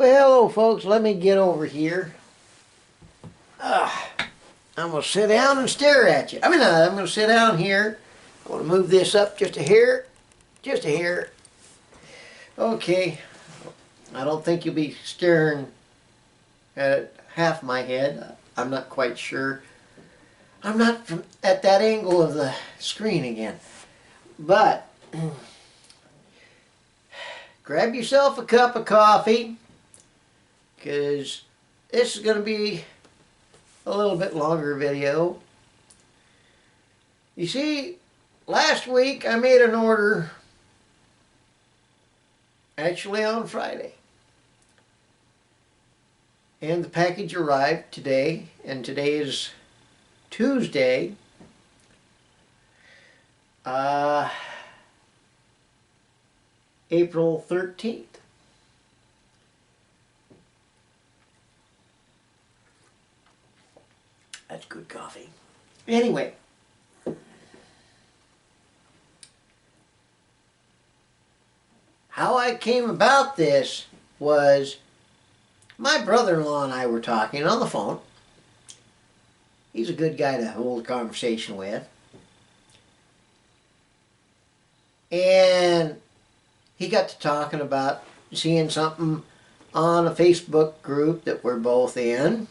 Well, hello folks, let me get over here. I'm going to sit down and stare at you. I'm going to sit down here. I want to move this up just a hair. Just a hair. Okay. I don't think you'll be staring at half my head. I'm not quite sure. I'm not at that angle of the screen again. But grab yourself a cup of coffee, because this is going to be a little bit longer video. You see, last week I made an order, actually on Friday, and the package arrived today, and today is Tuesday, April 13th. That's good coffee. Anyway, how I came about this was my brother-in-law and I were talking on the phone. He's a good guy to hold a conversation with. And he got to talking about seeing something on a Facebook group that we're both in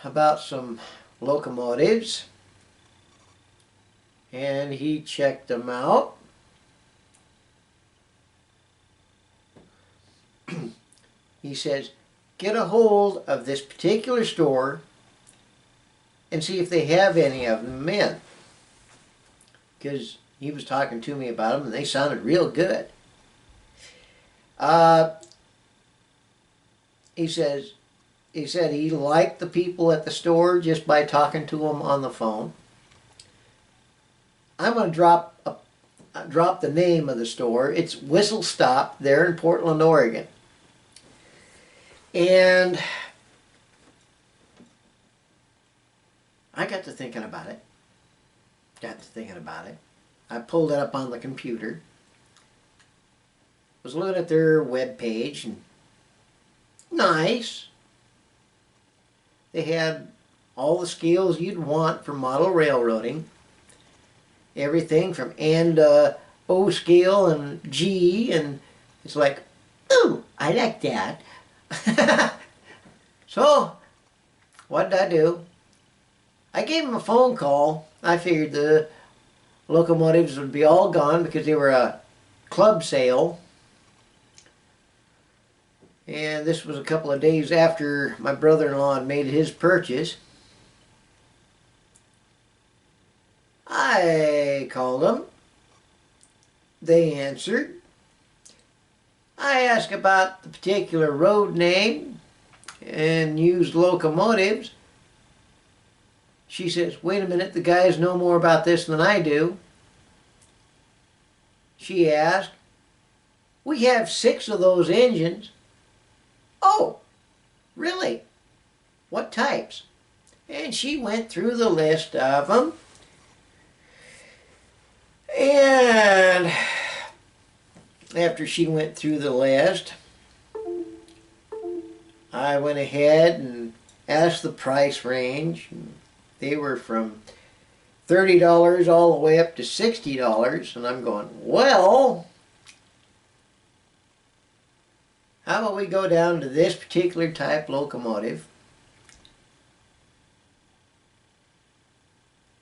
about some locomotives, and he checked them out. He says, get a hold of this particular store and see if they have any of them in, because he was talking to me about them and they sounded real good. He said he liked the people at the store just by talking to them on the phone. I'm going to drop the name of the store. It's Whistle Stop there in Portland, Oregon. And I got to thinking about it. I pulled it up on the computer. Was looking at their web page, and nice. They had all the scales you'd want for model railroading. Everything from N to O scale and G, and it's like, ooh, I like that. So, what did I do? I gave him a phone call. I figured the locomotives would be all gone because they were a club sale. And this was a couple of days after my brother-in-law had made his purchase. I called them. They answered. I asked about the particular road name and used locomotives. She says, wait a minute, the guys know more about this than I do. She asked, we have 6 of those engines. Oh, really? What types? And she went through the list of them. And after she went through the list, I went ahead and asked the price range. They were from $30 all the way up to $60. And I'm going, well, how about we go down to this particular type locomotive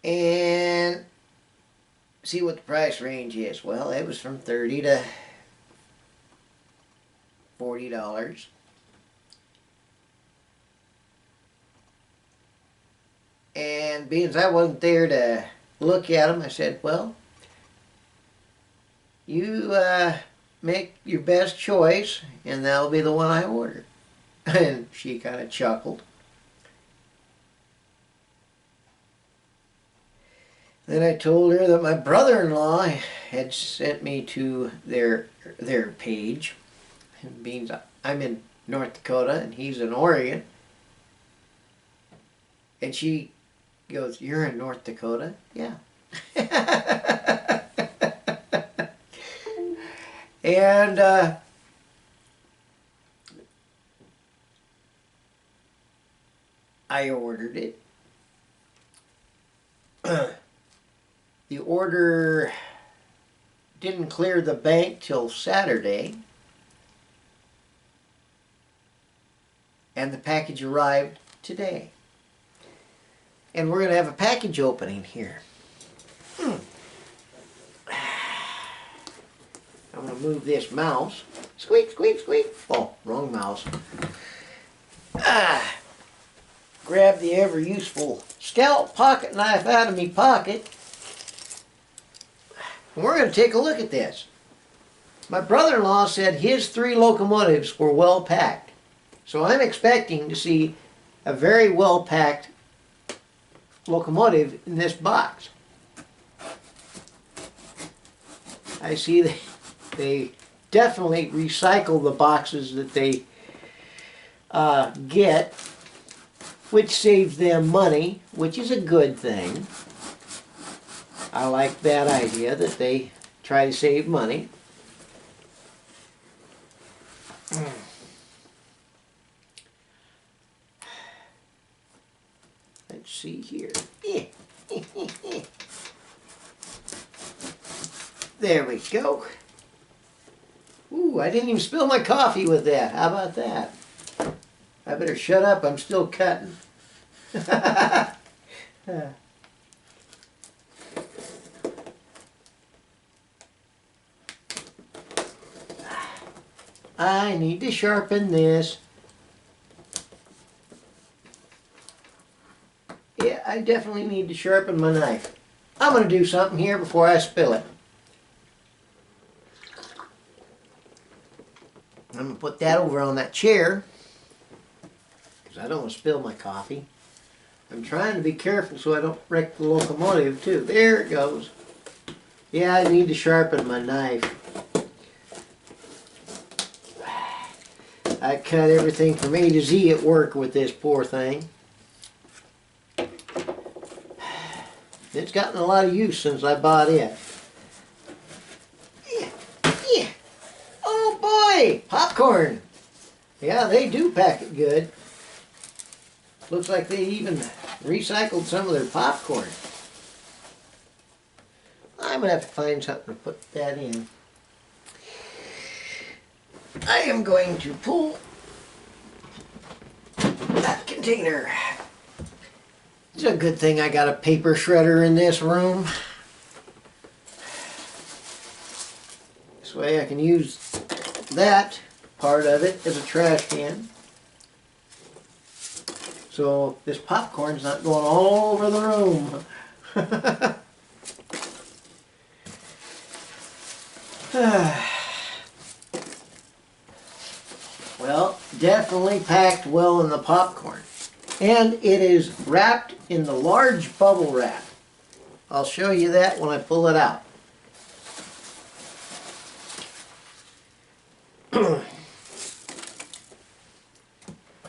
and see what the price range is. Well, it was from $30 to $40. And being as I wasn't there to look at them, I said, well, you make your best choice, and that'll be the one I order. And she kind of chuckled. Then I told her that my brother-in-law had sent me to their page. And being I'm in North Dakota and he's in Oregon. And she goes, you're in North Dakota? Yeah. And I ordered it. The order didn't clear the bank till Saturday. And the package arrived today. And we're going to have a package opening here. I'm going to move this mouse. Squeak, squeak, squeak. Oh, wrong mouse. Grab the ever useful scalp pocket knife out of me pocket. And we're going to take a look at this. My brother-in-law said his 3 locomotives were well packed. So I'm expecting to see a very well packed locomotive in this box. I see they definitely recycle the boxes that they get, which saves them money, which is a good thing. I like that idea that they try to save money. Let's see here. There we go. Ooh, I didn't even spill my coffee with that. How about that? I better shut up. I'm still cutting. I need to sharpen this. Yeah, I definitely need to sharpen my knife. I'm going to do something here before I spill it. I'm going to put that over on that chair because I don't want to spill my coffee. I'm trying to be careful so I don't wreck the locomotive too. There it goes. Yeah, I need to sharpen my knife. I cut everything from A to Z at work with this poor thing. It's gotten a lot of use since I bought it. Yeah. Oh boy, popcorn. Yeah, they do pack it good. Looks like they even recycled some of their popcorn. I'm going to have to find something to put that in. I am going to pull that container. It's a good thing I got a paper shredder in this room. This way I can use that part of it as a trash can. So this popcorn's not going all over the room. Well, definitely packed well in the popcorn. And it is wrapped in the large bubble wrap. I'll show you that when I pull it out.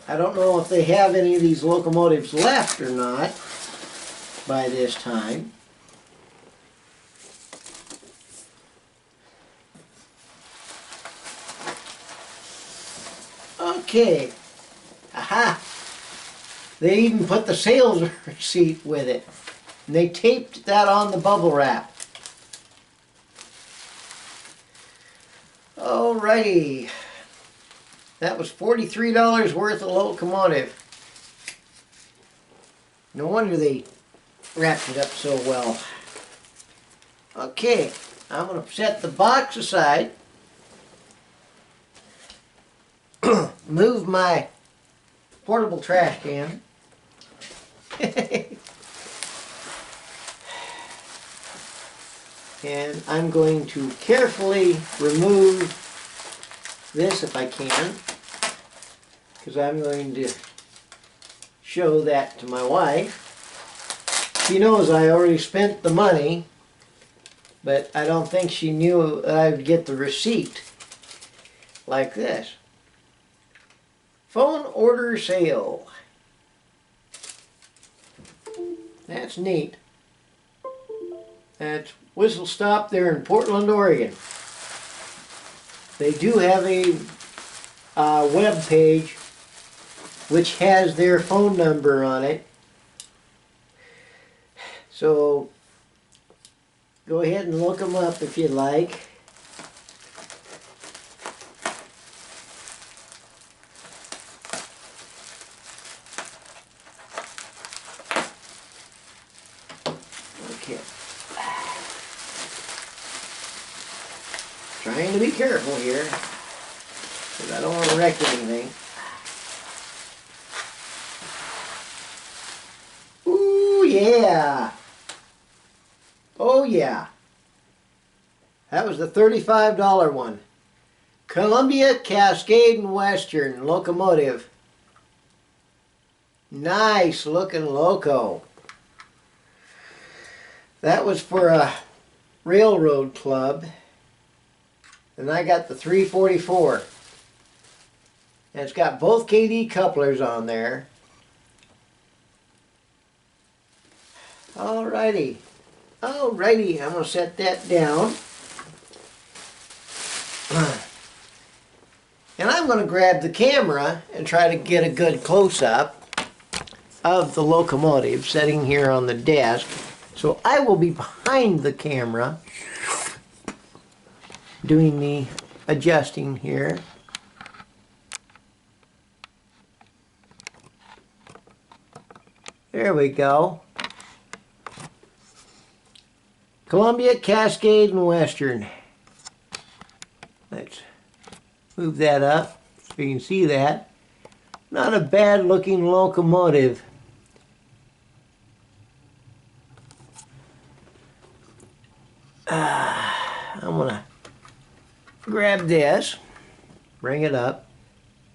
I don't know if they have any of these locomotives left or not by this time. Okay. Aha! They even put the sales receipt with it. And they taped that on the bubble wrap. Alrighty. That was $43 worth of locomotive. No wonder they wrapped it up so well. Okay, I'm going to set the box aside. Move my portable trash can. And I'm going to carefully remove this if I can, because I'm going to show that to my wife. She knows I already spent the money, but I don't think she knew that I would get the receipt like this. Phone order sale. That's neat. That's Whistle Stop there in Portland, Oregon. They do have a web page which has their phone number on it. So go ahead and look them up if you'd like. Okay. Trying to be careful here, because I don't want to wreck anything. Ooh, yeah. Oh, yeah. That was the $35 one. Columbia, Cascade, and Western locomotive. Nice looking Loco. That was for a railroad club. And I got the 344. And it's got both KD couplers on there. Alrighty. Alrighty, I'm going to set that down. And I'm going to grab the camera and try to get a good close-up of the locomotive sitting here on the desk. So I will be behind the camera doing the adjusting here. There we go. Columbia, Cascade, and Western. Let's move that up so you can see that. Not a bad looking locomotive. I'm gonna grab this, bring it up.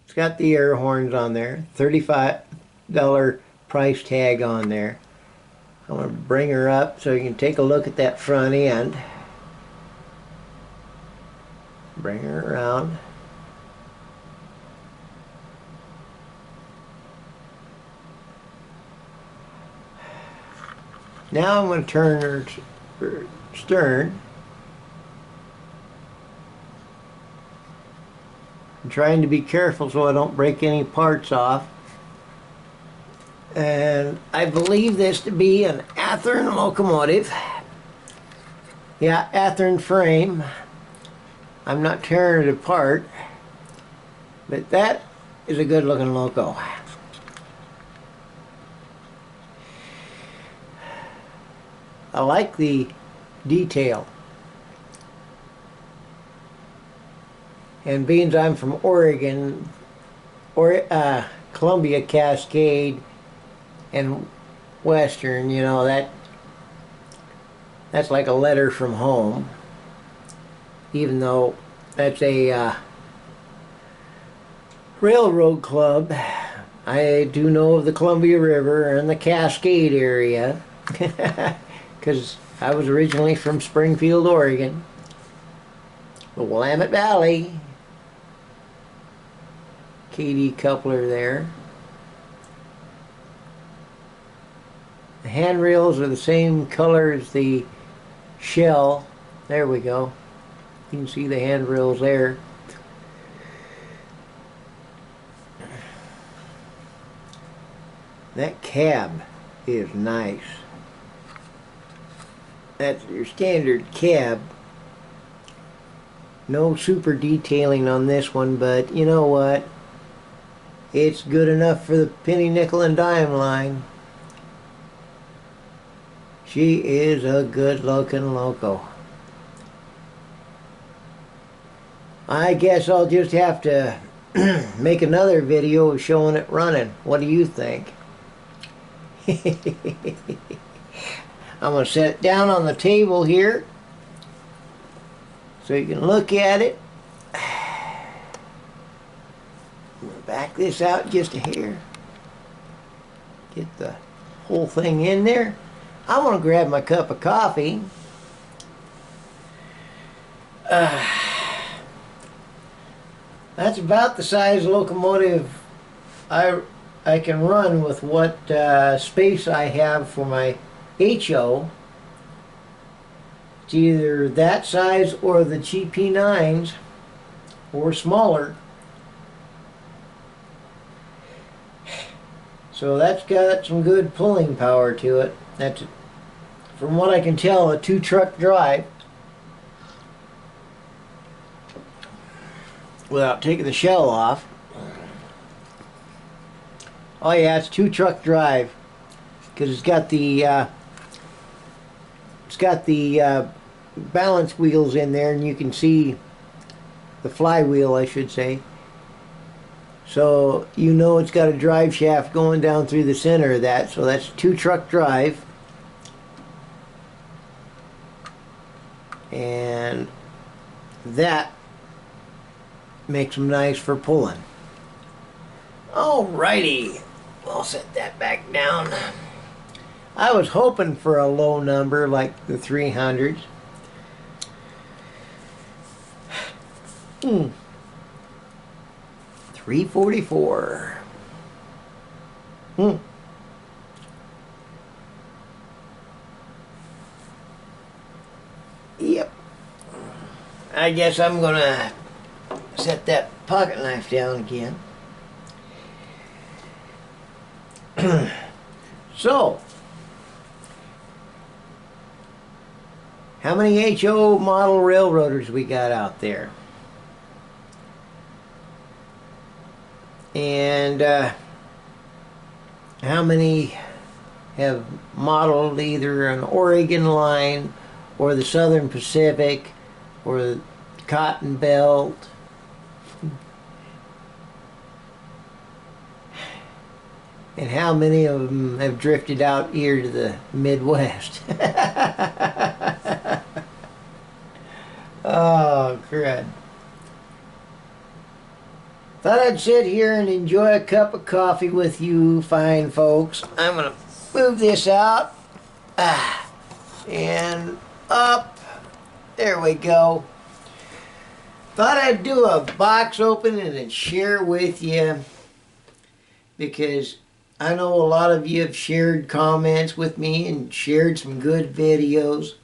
It's got the air horns on there, $35 price tag on there. I'm going to bring her up so you can take a look at that front end. Bring her around. Now I'm going to turn her stern. I'm trying to be careful so I don't break any parts off. And I believe this to be an Athearn locomotive. Yeah, Athearn frame. I'm not tearing it apart, but that is a good looking loco. I like the detail. And being I'm from Oregon, Columbia, Cascade, and Western, you know, that's like a letter from home. Even though that's a railroad club, I do know of the Columbia River and the Cascade area because I was originally from Springfield, Oregon, the Willamette Valley. KD coupler there. The handrails are the same color as the shell. There we go. You can see the handrails there. That cab is nice. That's your standard cab. No super detailing on this one, but you know what? It's good enough for the penny, nickel, and dime line. She is a good looking loco. I guess I'll just have to make another video showing it running. What do you think? I'm going to set it down on the table here so you can look at it. I'm going to back this out just a hair. Get the whole thing in there. I'm going to grab my cup of coffee. That's about the size locomotive I can run with what space I have for my HO. It's either that size or the GP9s. or smaller. So that's got some good pulling power to it. That's, from what I can tell, a 2-truck drive. Without taking the shell off. Oh yeah, it's 2-truck drive because it's got the balance wheels in there, and you can see the flywheel, I should say. So you know it's got a drive shaft going down through the center of that. So that's 2-truck drive. And that makes them nice for pulling. Alrighty, I'll set that back down. I was hoping for a low number like the 300s. 344. Yep. I guess I'm gonna set that pocket knife down again. So, how many HO model railroaders we got out there? And how many have modeled either an Oregon line or the Southern Pacific or the Cotton Belt? And how many of them have drifted out here to the Midwest? Oh, crud. Thought I'd sit here and enjoy a cup of coffee with you fine folks. I'm going to move this out. And up. There we go. Thought I'd do a box opening and share with you, because I know a lot of you have shared comments with me and shared some good videos.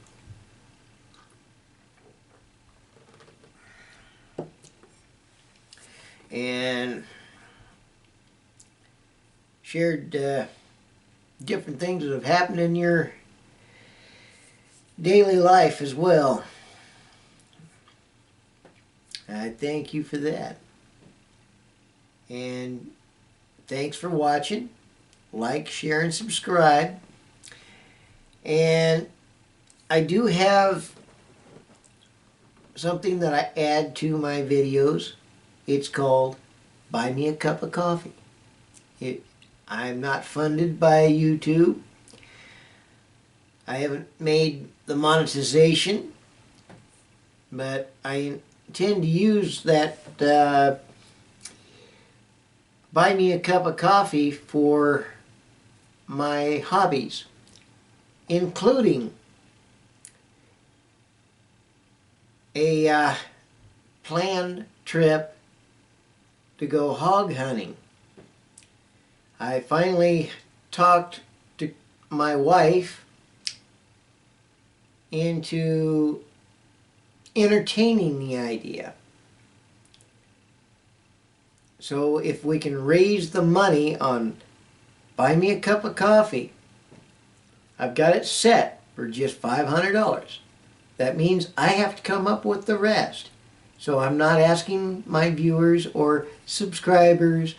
And shared different things that have happened in your daily life as well. I thank you for that. And thanks for watching. Like, share, and subscribe. And I do have something that I add to my videos. It's called Buy Me a Cup of Coffee. I'm not funded by YouTube. I haven't made the monetization, but I intend to use that Buy Me a Cup of Coffee for my hobbies, including a planned trip to go hog hunting. I finally talked to my wife into entertaining the idea. So if we can raise the money on Buy Me a Cup of Coffee, I've got it set for just $500. That means I have to come up with the rest. So I'm not asking my viewers or subscribers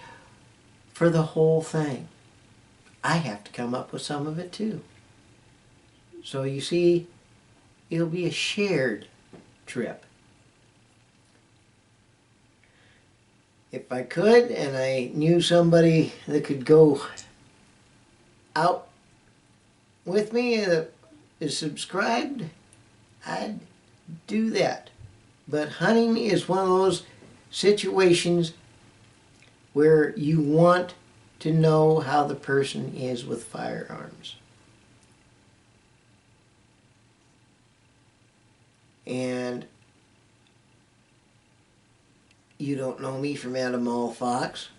for the whole thing. I have to come up with some of it too. So you see, it'll be a shared trip. If I could, and I knew somebody that could go out with me that is subscribed, I'd do that. But hunting is one of those situations where you want to know how the person is with firearms. And you don't know me from Adam All Fox.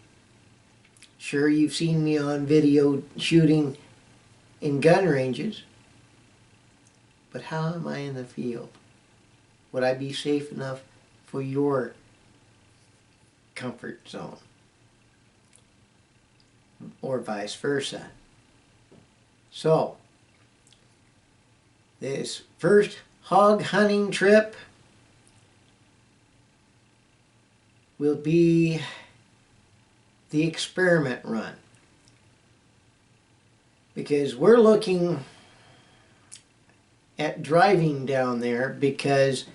Sure, you've seen me on video shooting in gun ranges. But how am I in the field? Would I be safe enough for your comfort zone, or vice versa. So, this first hog hunting trip will be the experiment run, because we're looking at driving down there because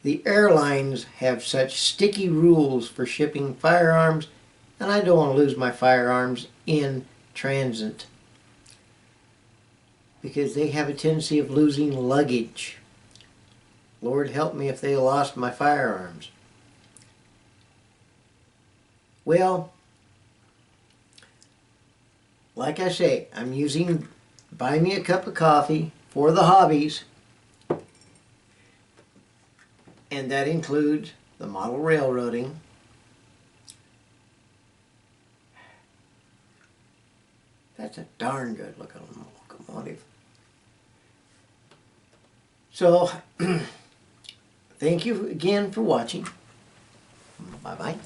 the airlines have such sticky rules for shipping firearms, and I don't want to lose my firearms in transit, because they have a tendency of losing luggage. Lord help me if they lost my firearms. Well, like I say, I'm using Buy Me a Cup of Coffee for the Hobbies, and that includes the model railroading. That's a darn good looking locomotive. So, thank you again for watching. Bye-bye.